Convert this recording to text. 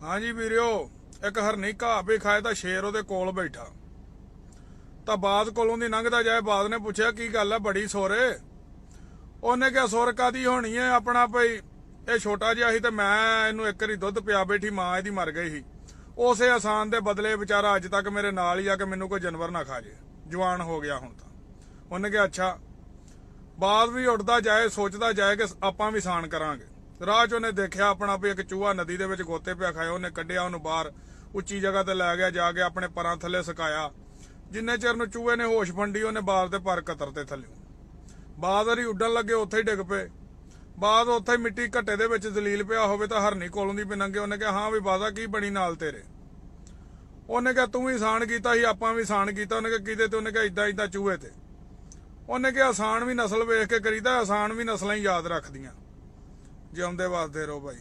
हाँ जी वीरियो, एक हरनी घाह भी खाए तो शेर ਉਹਦੇ ਕੋਲ बैठा। तो बाद कोलों दी लंघदा जाए, बाद ने पूछा की गल है बड़ी सोरे। ਉਹਨੇ ਕਿਹਾ ਸੁਰ ਕਾਦੀ ਹੋਣੀ है अपना भाई ये छोटा जिहा ही, तो मैं इनू एक वारी दुध पिया बैठी, मां ਇਹਦੀ मर गई ही। उसे एहसान के बदले बेचारा अज तक मेरे नाल ही आके मैनू कोई जानवर ना खा जे, जवान हो गया हुण तां। ਉਹਨੇ ਕਿਹਾ अच्छा। बाद भी उठता जाए, सोचता जाए कि आपां भी एहसान करांगे। राह च ਉਹਨੇ देखिया अपना भी एक चूहा नदी ਦੇ ਵਿੱਚ ਗੋਤੇ ਪਿਆ ਖਾਇਆ। ਉਹਨੇ ਕੱਢਿਆ, ਉਹਨੂੰ ਬਾਹਰ ਉੱਚੀ ਜਗ੍ਹਾ ਤੇ ਲੈ ਗਿਆ, ਜਾ ਕੇ ਆਪਣੇ ਪਰਾਂ ਥੱਲੇ ਸੁਕਾਇਆ। ਜਿੰਨੇ ਚਿਰ ਨੂੰ ਚੂਹੇ ਨੇ ਹੋਸ਼ ਫੰਡੀ, ਉਹਨੇ ਬਾਲ ਦੇ ਪਰ ਕਤਰਤੇ ਥੱਲੇ। ਬਾਦ ਵਾਰੀ ਉੱਡਣ ਲੱਗੇ, ਉੱਥੇ ਹੀ ਡਿੱਗ ਪਏ। ਬਾਦ ਉੱਥੇ ਹੀ ਮਿੱਟੀ ਘੱਟੇ ਦੇ ਵਿੱਚ ਜ਼ਲੀਲ ਪਿਆ ਹੋਵੇ ਤਾਂ ਹਰਨੀ ਕੋਲੋਂ ਦੀ ਵੀ ਨੰਗੇ। ਉਹਨੇ ਕਿਹਾ ਹਾਂ ਵੀ ਬਾਦਾ ਕੀ ਬਣੀ ਨਾਲ ਤੇਰੇ। ਉਹਨੇ ਕਿਹਾ ਤੂੰ ਵੀ ਆਸਾਨ ਕੀਤਾ ਸੀ, ਆਪਾਂ ਵੀ ਆਸਾਨ ਕੀਤਾ। ਉਹਨੇ ਕਿਹਾ ਕਿਤੇ ਤੇ? ਉਹਨੇ ਕਿਹਾ ਇਦਾਂ ਇਦਾਂ ਚੂਹੇ ਤੇ। ਉਹਨੇ ਕਿਹਾ ਆਸਾਨ ਵੀ ਨਸਲ ਵੇਖ ਕੇ ਕਰੀਦਾ, ਆਸਾਨ ਵੀ ਨਸਲਾਂ ਹੀ ਯਾਦ ਰੱਖਦੀਆਂ। ਜਿਉਂਦੇ ਵਸਦੇ ਰਹੋ ਭਾਈ।